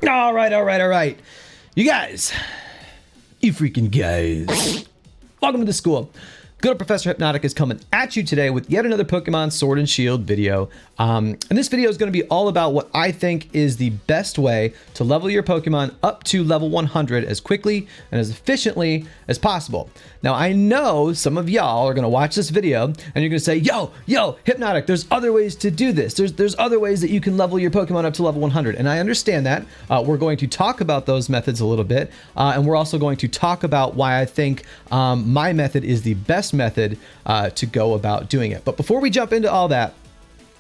All right. You guys, you freaking guys. Welcome to the school. Good old Professor Hypnotic is coming at you today with yet another Pokemon Sword and Shield video. And this video is going to be all about what I think is the best way to level your Pokemon up to level 100 as quickly and as efficiently as possible. Now, I know some of y'all are going to watch this video and you're going to say, yo, Hypnotic, there's other ways to do this. There's other ways that you can level your Pokemon up to level 100. And I understand that. We're going to talk about those methods a little bit. And we're also going to talk about why I think my method is the best method to go about doing it. But before we jump into all that,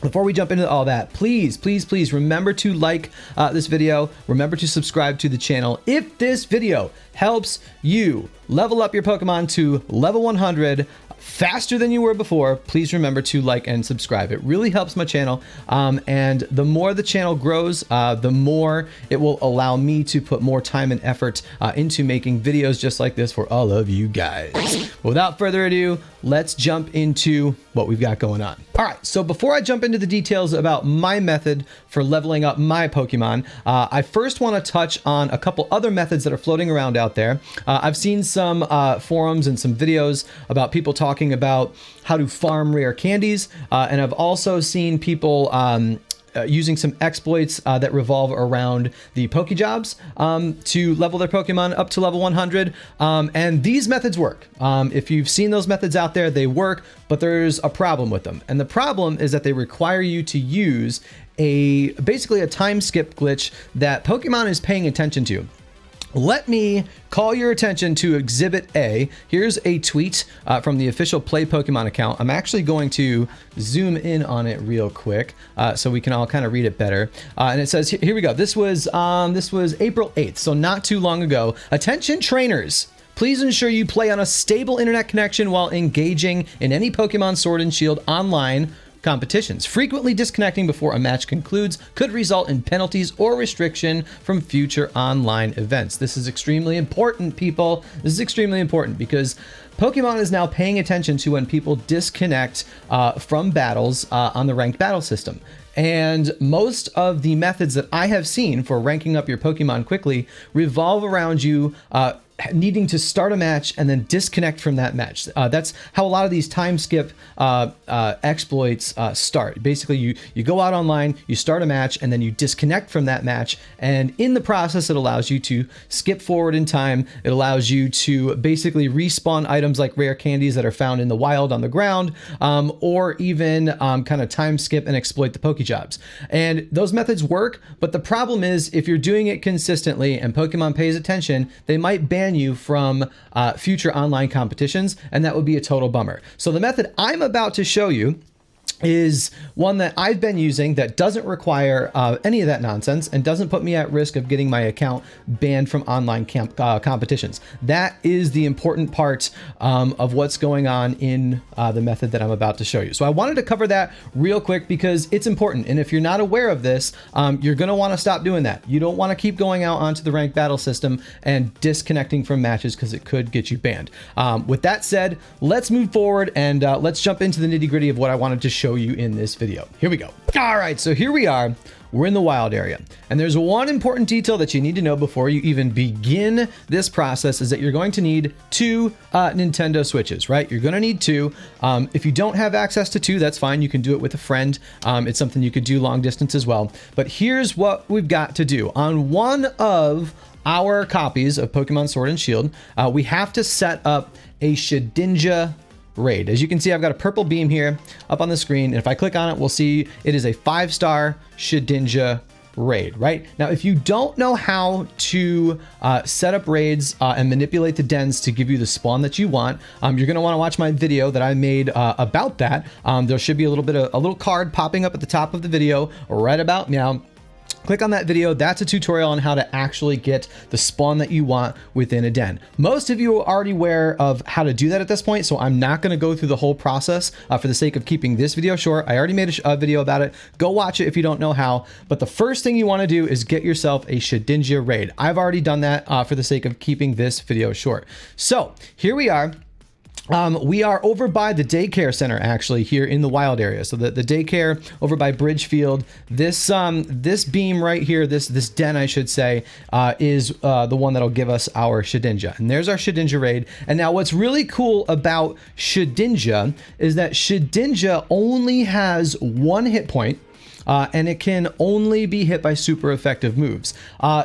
please remember to like this video. Remember to subscribe to the channel. If this video helps you level up your Pokemon to level 100 faster than you were before, please remember to like and subscribe. It really helps my channel. And the more the channel grows, the more it will allow me to put more time and effort into making videos just like this for all of you guys. Without further ado, let's jump into what we've got going on. All right, so before I jump into the details about my method for leveling up my Pokemon, I first want to touch on a couple other methods that are floating around out there. I've seen some forums and some videos about people talking about how to farm rare candies, and I've also seen people using some exploits that revolve around the Pokejobs to level their Pokemon up to level 100. And these methods work. If you've seen those methods out there, they work, but there's a problem with them. And the problem is that they require you to use basically a time skip glitch that Pokemon is paying attention to. Let me call your attention to Exhibit A. Here's a tweet from the official Play Pokemon account. I'm actually going to zoom in on it real quick so we can all kind of read it better. And it says, here we go. This was April 8th, so not too long ago. Attention trainers. Please ensure you play on a stable internet connection while engaging in any Pokemon Sword and Shield online competitions. Frequently disconnecting before a match concludes could result in penalties or restriction from future online events. This is extremely important, people. This is extremely important because Pokemon is now paying attention to when people disconnect from battles on the ranked battle system. And most of the methods that I have seen for ranking up your Pokemon quickly revolve around you needing to start a match and then disconnect from that match. That's how a lot of these time skip exploits start. Basically, you go out online, you start a match, and then you disconnect from that match. And in the process, it allows you to skip forward in time. It allows you to basically respawn items like rare candies that are found in the wild on the ground, or even kind of time skip and exploit the Pokejobs. And those methods work, but the problem is if you're doing it consistently and Pokemon pays attention, they might ban you from future online competitions, and that would be a total bummer. So the method I'm about to show you is one that I've been using that doesn't require any of that nonsense and doesn't put me at risk of getting my account banned from online competitions. That is the important part of what's going on in the method that I'm about to show you. So I wanted to cover that real quick because it's important. And if you're not aware of this, you're going to want to stop doing that. You don't want to keep going out onto the ranked battle system and disconnecting from matches because it could get you banned. With that said, let's move forward and let's jump into the nitty-gritty of what I wanted to show you in this video. Here we go. All right, so here we are. We're in the wild area. And there's one important detail that you need to know before you even begin this process is that you're going to need two Nintendo Switches, right? You're going to need two. If you don't have access to two, that's fine. You can do it with a friend. It's something you could do long distance as well. But here's what we've got to do. On one of our copies of Pokemon Sword and Shield, we have to set up a Shedinja raid. As you can see, I've got a purple beam here up on the screen. And if I click on it, we'll see it is a 5-star Shedinja raid, right? Now, if you don't know how to set up raids and manipulate the dens to give you the spawn that you want, you're going to want to watch my video that I made about that. There should be a little card popping up at the top of the video right about now. Click on that video. That's a tutorial on how to actually get the spawn that you want within a den. Most of you are already aware of how to do that at this point, so I'm not going to go through the whole process for the sake of keeping this video short. I already made a video about it. Go watch it if you don't know how. But the first thing you want to do is get yourself a Shedinja raid. I've already done that for the sake of keeping this video short. So here we are. We are over by the daycare center, actually, here in the wild area. So the daycare over by Bridgefield. This beam right here, this den, I should say, is the one that'll give us our Shedinja. And there's our Shedinja raid. And now what's really cool about Shedinja is that Shedinja only has 1 hit point. And it can only be hit by super effective moves.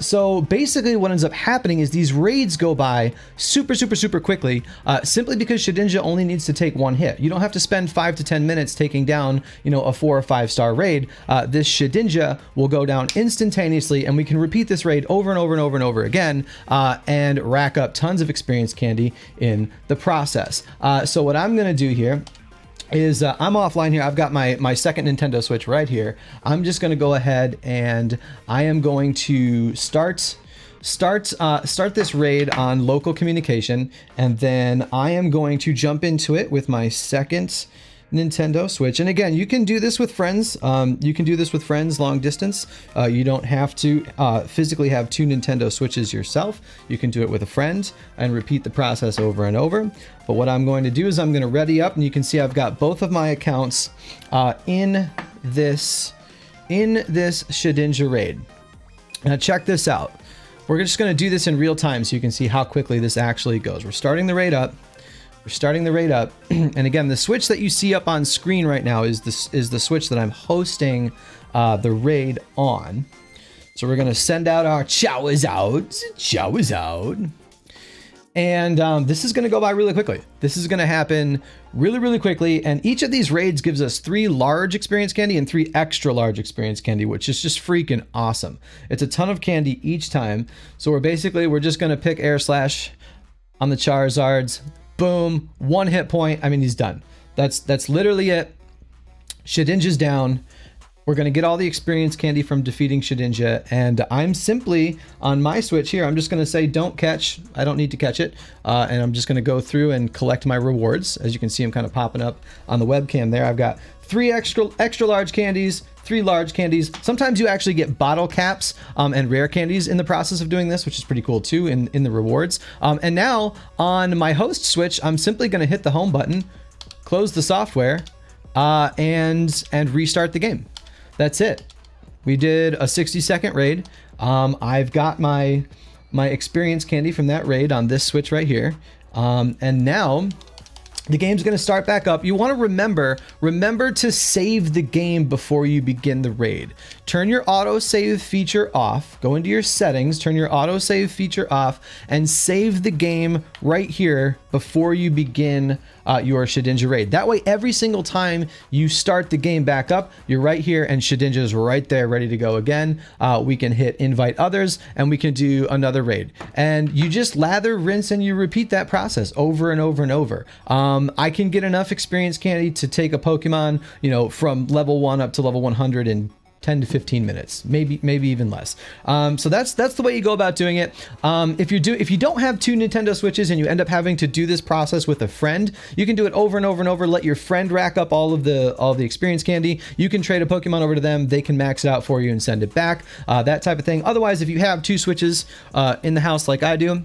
So basically what ends up happening is these raids go by super quickly, simply because Shedinja only needs to take 1 hit. You don't have to spend 5 to 10 minutes taking down, you know, a 4 or 5 star raid. This Shedinja will go down instantaneously, and we can repeat this raid over and over again, and rack up tons of experience candy in the process. So what I'm gonna do here is I'm offline here. I've got my second Nintendo Switch right here. I'm just going to go ahead and I am going to start this raid on local communication, and then I am going to jump into it with my second Nintendo Switch. And again, you can do this with friends. You can do this with friends long distance. You don't have to physically have 2 Nintendo Switches yourself. You can do it with a friend and repeat the process over and over. But what I'm going to do is I'm going to ready up, and you can see I've got both of my accounts in this Shedinja raid. Now check this out. We're just going to do this in real time so you can see how quickly this actually goes. We're starting the raid up. And again, the switch that you see up on screen right now is the switch that I'm hosting the raid on. So we're gonna send out our showers out. And this is gonna go by really quickly. This is gonna happen really quickly. And each of these raids gives us 3 large experience candy and 3 extra large experience candy, which is just freaking awesome. It's a ton of candy each time. So we're just gonna pick Air Slash on the Charizards. Boom, 1 hit point. I mean, he's done. That's literally it. Shedinja's down. We're gonna get all the experience candy from defeating Shedinja, and I'm simply on my Switch here. I'm just gonna say don't catch. I don't need to catch it, and I'm just gonna go through and collect my rewards. As you can see, I'm kind of popping up on the webcam there. I've got 3 extra large candies, 3 large candies. Sometimes you actually get bottle caps and rare candies in the process of doing this, which is pretty cool too in the rewards. And now on my host Switch, I'm simply going to hit the home button, close the software, and restart the game. That's it. We did a 60-second raid. I've got my experience candy from that raid on this Switch right here. And now the game's going to start back up. You want to remember to save the game before you begin the raid. Turn your autosave feature off. Go into your settings, turn your autosave feature off, and save the game right here before you begin your Shedinja raid. That way, every single time you start the game back up, you're right here and Shedinja is right there ready to go again. We can hit invite others and we can do another raid. And you just lather, rinse, and you repeat that process over and over and over. I can get enough experience candy to take a Pokemon, you know, from level 1 up to level 100 in 10 to 15 minutes, maybe even less. So that's the way you go about doing it. If you don't have 2 Nintendo Switches and you end up having to do this process with a friend, you can do it over and over and over. Let your friend rack up all the experience candy. You can trade a Pokemon over to them. They can max it out for you and send it back. That type of thing. Otherwise, if you have 2 Switches in the house like I do,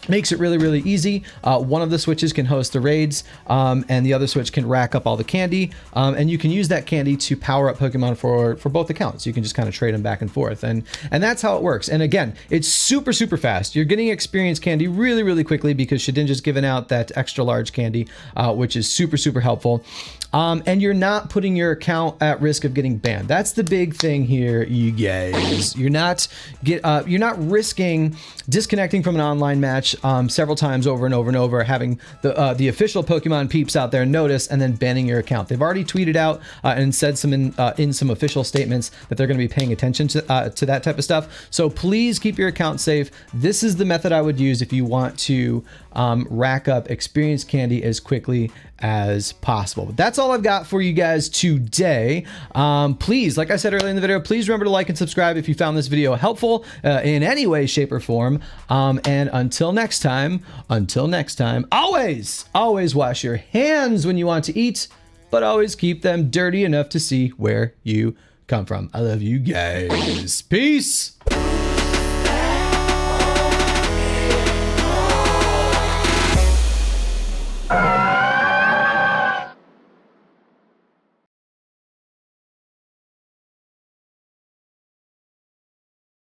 makes it really easy. One of the Switches can host the raids, and the other Switch can rack up all the candy, and you can use that candy to power up Pokemon for both accounts. You can just kind of trade them back and forth, and that's how it works. And again, it's super fast. You're getting experience candy really quickly because Shedinja's given out that extra large candy, which is super helpful. And you're not putting your account at risk of getting banned. That's the big thing here, you guys. You're not risking disconnecting from an online match several times over and over, having the official Pokemon peeps out there notice and then banning your account. They've already tweeted out and said in some official statements that they're going to be paying attention to that type of stuff. So please keep your account safe. This is the method I would use if you want to rack up experience candy as quickly as possible. But that's all I've got for you guys today. Please, like I said earlier in the video, please remember to like and subscribe if you found this video helpful in any way, shape, or form. And until next time, always wash your hands when you want to eat, but always keep them dirty enough to see where you come from. I love you guys. Peace.